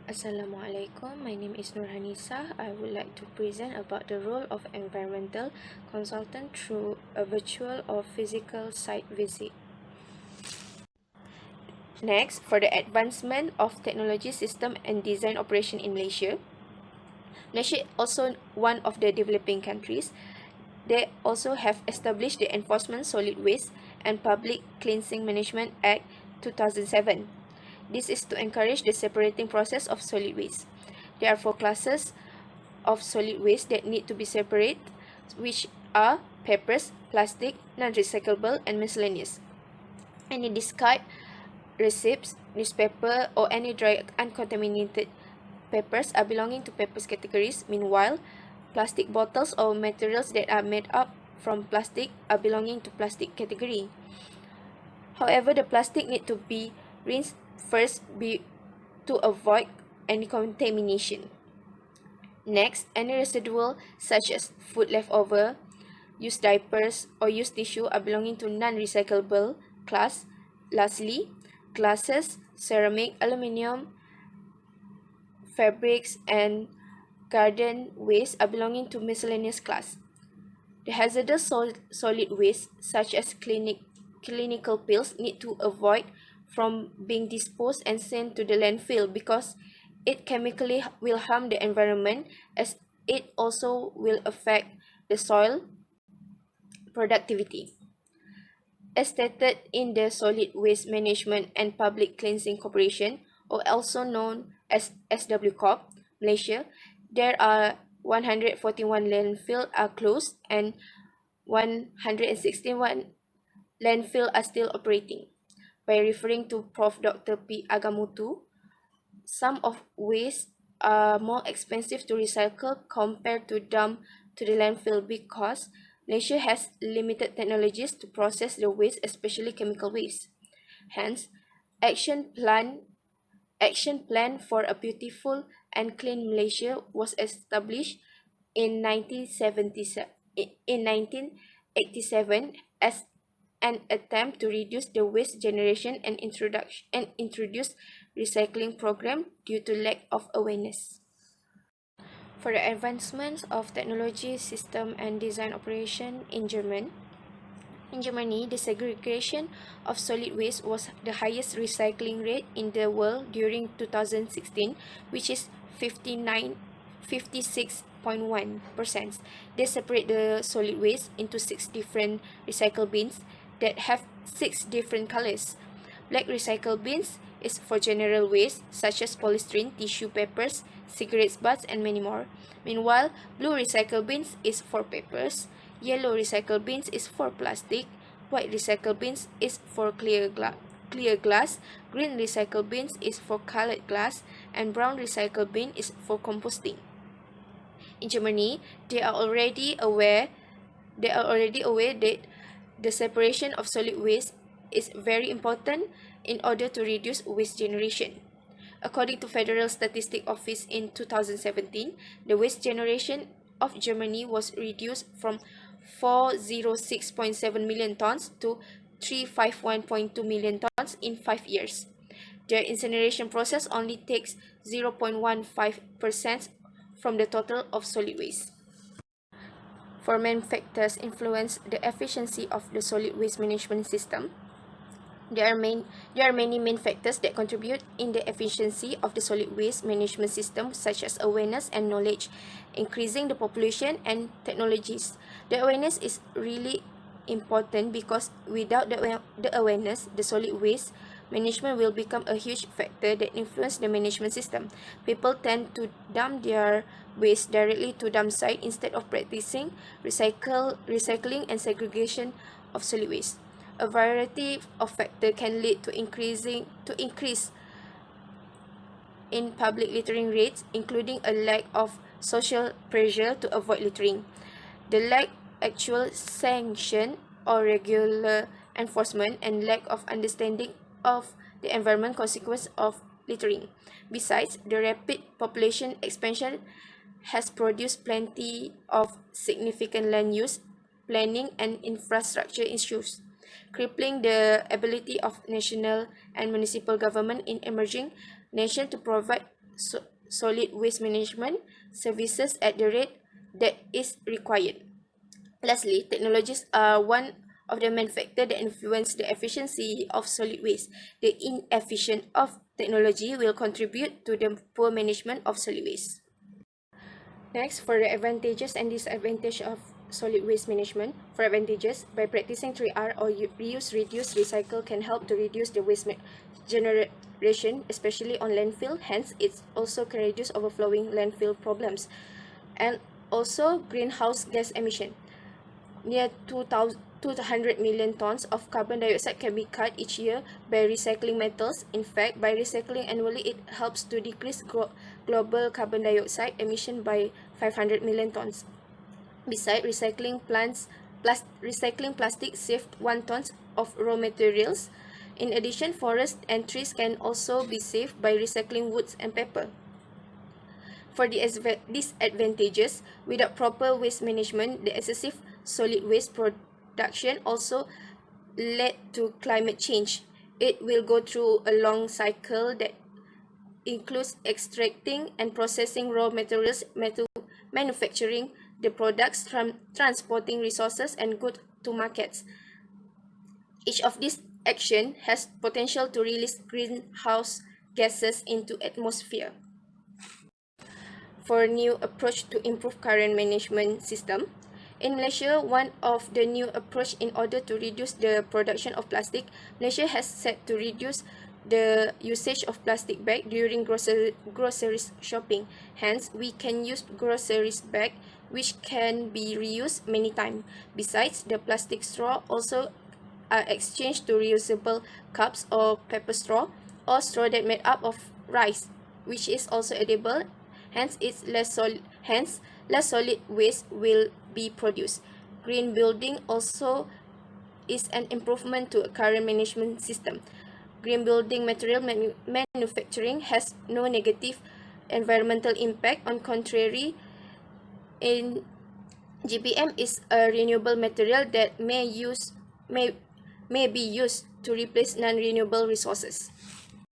Assalamualaikum, my name is HANISAH. I would like to present about the role of environmental consultant through a virtual or physical site visit. Next, for the advancement of technology system and design operation in Malaysia. Malaysia also one of the developing countries. They also have established the Enforcement Solid Waste and Public Cleansing Management Act 2007. This is to encourage the separating process of solid waste. There are 4 classes of solid waste that need to be separated, which are papers, plastic, non-recyclable, and miscellaneous. Any discard receipts, newspaper, or any dry uncontaminated papers are belonging to papers categories. Meanwhile, plastic bottles or materials that are made up from plastic are belonging to plastic category. However, the plastic need to be rinsed first to avoid any contamination. Next, any residual such as food leftover, used diapers, or used tissue are belonging to non-recyclable class. Lastly, glasses, ceramic, aluminium, fabrics, and garden waste are belonging to miscellaneous class. The hazardous solid waste such as clinical pills need to avoid from being disposed and sent to the landfill because it chemically will harm the environment, as it also will affect the soil productivity. As stated in the Solid Waste Management and Public Cleansing Corporation, or also known as SW Corp, Malaysia, there are 141 landfills are closed and 161 landfills are still operating. By referring to Prof. Dr. P. Agamutu, some of waste are more expensive to recycle compared to dump to the landfill because Malaysia has limited technologies to process the waste, especially chemical waste. Hence, action plan for a beautiful and clean Malaysia was established in 1987 as an attempt to reduce the waste generation and introduce recycling program due to lack of awareness. For the advancements of technology, system, and design operation in Germany, the segregation of solid waste was the highest recycling rate in the world during 2016, which is 56.1%. They separate the solid waste into 6 different recycle bins that have 6 different colors. Black recycle bins is for general waste such as polystyrene, tissue papers, cigarette butts, and many more. Meanwhile, blue recycle bins is for papers, yellow recycle bins is for plastic, white recycle bins is for clear glass, green recycle bins is for colored glass, and brown recycle bin is for composting. In Germany, they are already aware that the separation of solid waste is very important in order to reduce waste generation. According to Federal Statistics Office in 2017, the waste generation of Germany was reduced from 406.7 million tons to 351.2 million tons in 5 years. Their incineration process only takes 0.15% from the total of solid waste. 4 main factors influence the efficiency of the solid waste management system. There are many main factors that contribute in the efficiency of the solid waste management system, such as awareness and knowledge, increasing the population, and technologies. The awareness is really important because without the awareness, the solid waste management will become a huge factor that influences the management system. People tend to dump their waste directly to dump site instead of practicing recycling and segregation of solid waste. A variety of factors can lead to increase in public littering rates, including a lack of social pressure to avoid littering, the lack actual sanction or regular enforcement, and lack of understanding of the environment consequence of littering. Besides, the rapid population expansion has produced plenty of significant land use, planning, and infrastructure issues, crippling the ability of national and municipal government in emerging nations to provide solid waste management services at the rate that is required. Lastly, technologies are one of the main factors that influence the efficiency of solid waste. The inefficiency of technology will contribute to the poor management of solid waste. Next, for the advantages and disadvantages of solid waste management. For advantages, by practicing 3R or reuse, reduce, recycle can help to reduce the waste generation, especially on landfill. Hence, it also can reduce overflowing landfill problems. And also greenhouse gas emission. Near 200 million tons of carbon dioxide can be cut each year by recycling metals. In fact, by recycling annually, it helps to decrease global carbon dioxide emission by 500 million tons. Besides, recycling plastic saved 1 ton of raw materials. In addition, forests and trees can also be saved by recycling woods and paper. For the disadvantages, without proper waste management, the excessive solid waste production also led to climate change. It will go through a long cycle that includes extracting and processing raw materials, manufacturing the products, transporting resources and goods to markets. Each of these actions has potential to release greenhouse gases into atmosphere. For new approach to improve current management system. In Malaysia, one of the new approach in order to reduce the production of plastic, Malaysia has set to reduce the usage of plastic bag during groceries shopping. Hence, we can use groceries bag which can be reused many times. Besides, the plastic straw also are exchanged to reusable cups or paper straw or straw that made up of rice, which is also edible. Hence, less solid waste will be produced. Green building also is an improvement to a current management system. Green building material manufacturing has no negative environmental impact. On contrary, in GPM is a renewable material that may be used to replace non-renewable resources.